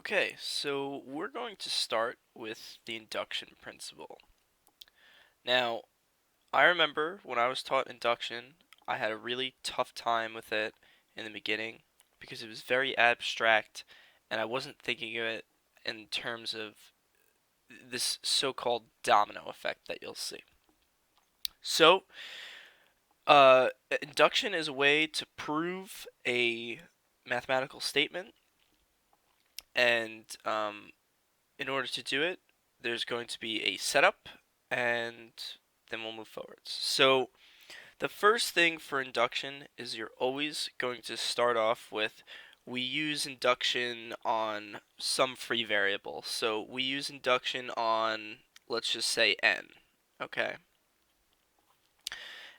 Okay, so we're going to start with the induction principle. Now, I remember when I was taught induction, I had a really tough time with it in the beginning because it was very abstract and I wasn't thinking of it in terms of this so-called domino effect that you'll see. So, induction is a way to prove a mathematical statement, and in order to do it, there's going to be a setup, and then we'll move forwards. So the first thing for induction is you're always going to start off with we use induction on some free variable. So we use induction on, let's just say n, okay?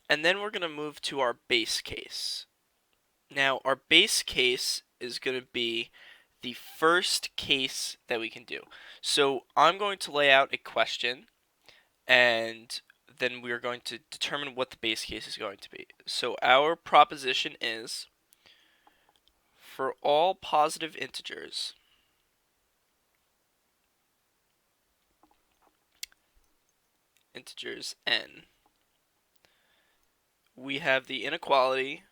And then we're going to move to our base case. Now, our base case is going to be the first case that we can do. So I'm going to lay out a question, and then we're going to determine what the base case is going to be. So our proposition is for all positive integers, n, we have the inequality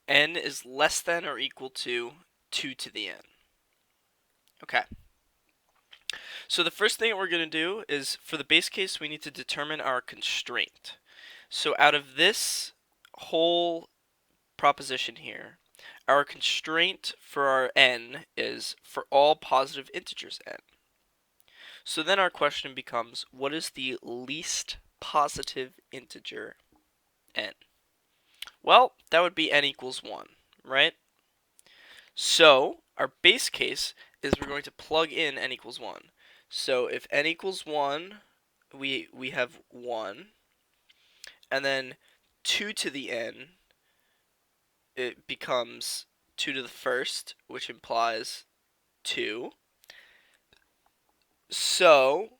n is less than or equal to 2 to the n. Okay. So the first thing we're going to do is, for the base case, we need to determine our constraint. So out of this whole proposition here, our constraint for our n is for all positive integers n. So then our question becomes, what is the least positive integer n? Well, that would be n equals 1, right? So our base case is we're going to plug in n equals 1. So if n equals 1, we have 1, and then 2 to the n, it becomes 2 to the first, which implies 2. So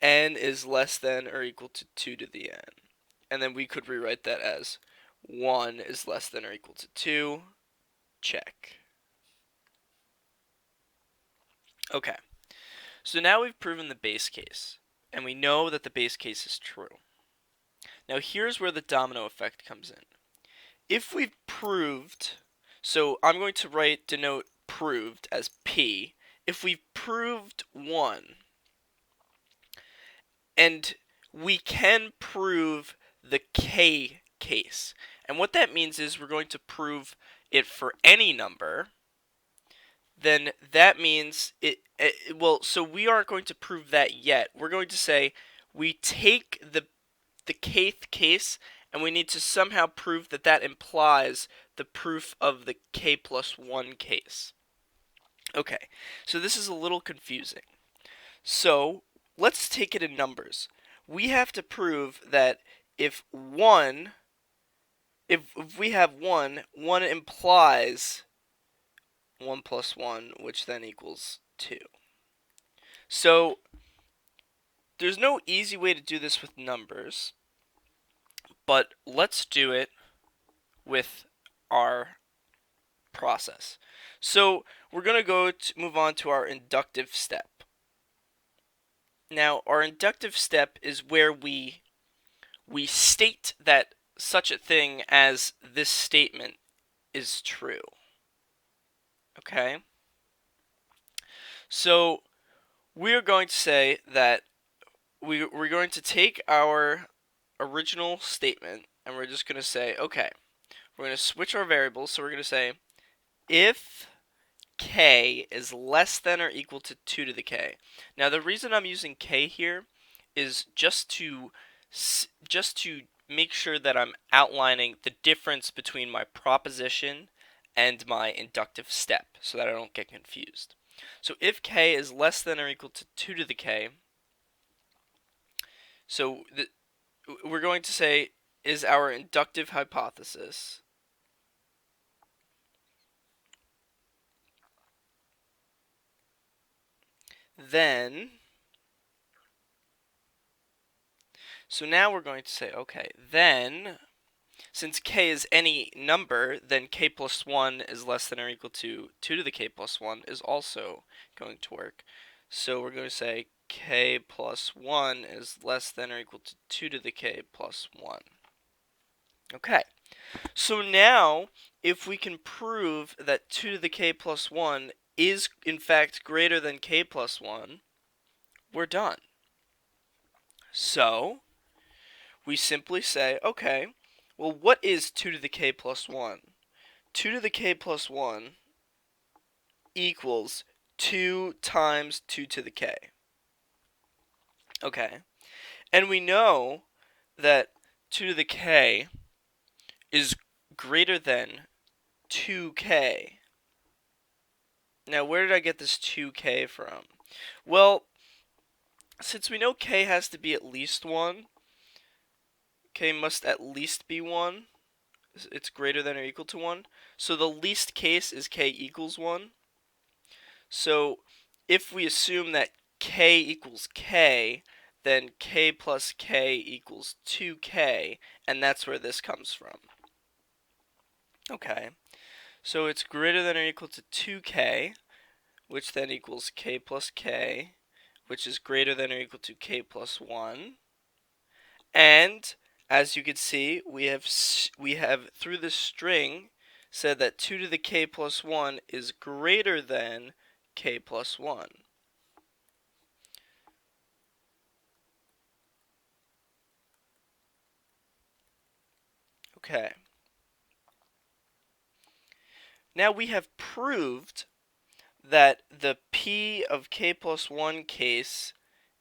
n is less than or equal to 2 to the n. And then we could rewrite that as 1 is less than or equal to 2. Check. Okay, so now we've proven the base case, and we know that the base case is true. Now here's where the domino effect comes in. If we've proved, so I'm going to denote proved as P. If we've proved 1, and we can prove the K case. And what that means is we're going to prove it for any number. Then that means well, so we aren't going to prove that yet. We're going to say we take the kth case, and we need to somehow prove that that implies the proof of the k plus 1 case. Okay, so this is a little confusing. So let's take it in numbers. We have to prove that if we have 1 implies 1 plus 1, which then equals 2. So there's no easy way to do this with numbers, but let's do it with our process. So we're going to move on to our inductive step. Now, our inductive step is where we state that such a thing as this statement is true. Okay? So we're going to say that we're going to take our original statement, and we're just going to say, okay, we're going to switch our variables. So we're going to say if k is less than or equal to 2 to the k. Now the reason I'm using k here is just to make sure that I'm outlining the difference between my proposition and my inductive step so that I don't get confused. So if k is less than or equal to 2 to the k, so we're going to say is our inductive hypothesis then, so now we're going to say, okay, then since k is any number, then k plus 1 is less than or equal to 2 to the k plus 1 is also going to work. So we're going to say k plus 1 is less than or equal to 2 to the k plus 1. Okay, so now if we can prove that 2 to the k plus 1 is in fact greater than k plus 1, we're done. So we simply say, okay, well, what is 2 to the k plus 1? 2 to the k plus 1 equals 2 times 2 to the k. Okay, and we know that 2 to the k is greater than 2k. Now, where did I get this 2k from? Well, since we know k has to be at least 1, k must at least be 1. It's greater than or equal to 1. So the least case is k equals 1. So if we assume that k equals k, then k plus k equals 2k, and that's where this comes from. Okay, so it's greater than or equal to 2k, which then equals k plus k, which is greater than or equal to k plus 1. And as you can see, we have through this string said that 2 to the k plus 1 is greater than k plus 1. Okay. Now we have proved that the p of k plus 1 case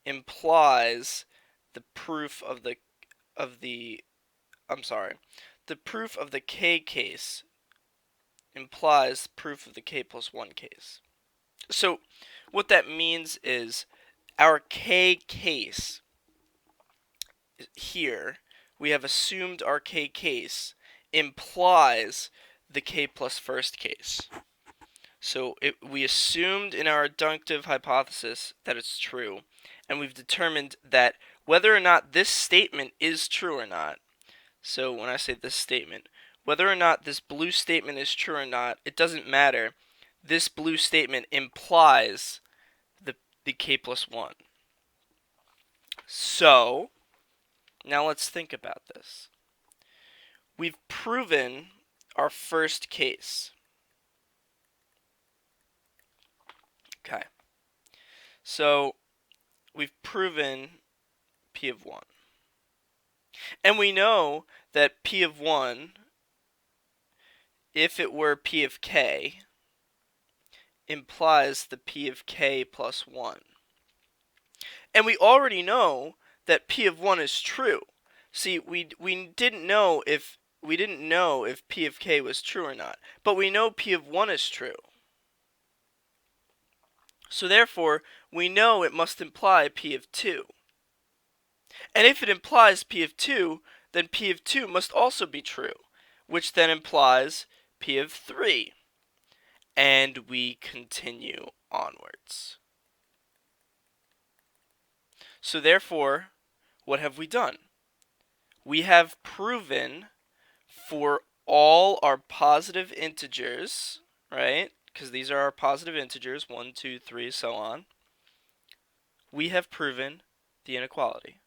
implies the proof of the the proof of the k case implies proof of the k plus 1 case. So what that means is our k case here, we have assumed our k case implies the k plus first case. So we assumed in our adjunctive hypothesis that it's true, and we've determined that whether or not this statement is true or not, so when I say this statement, whether or not this blue statement is true or not, it doesn't matter. This blue statement implies the k plus 1. So, now let's think about this. We've proven our first case. Okay. So, we've proven p of 1. And we know that p of 1, if it were p of k, implies the p of k plus 1. And we already know that p of 1 is true. See, we didn't know if p of k was true or not, but we know p of 1 is true. So therefore, we know it must imply p of 2. And if it implies p of 2, then p of 2 must also be true, which then implies p of 3. And we continue onwards. So therefore, what have we done? We have proven for all our positive integers, right? Because these are our positive integers, 1, 2, 3, so on. We have proven the inequality.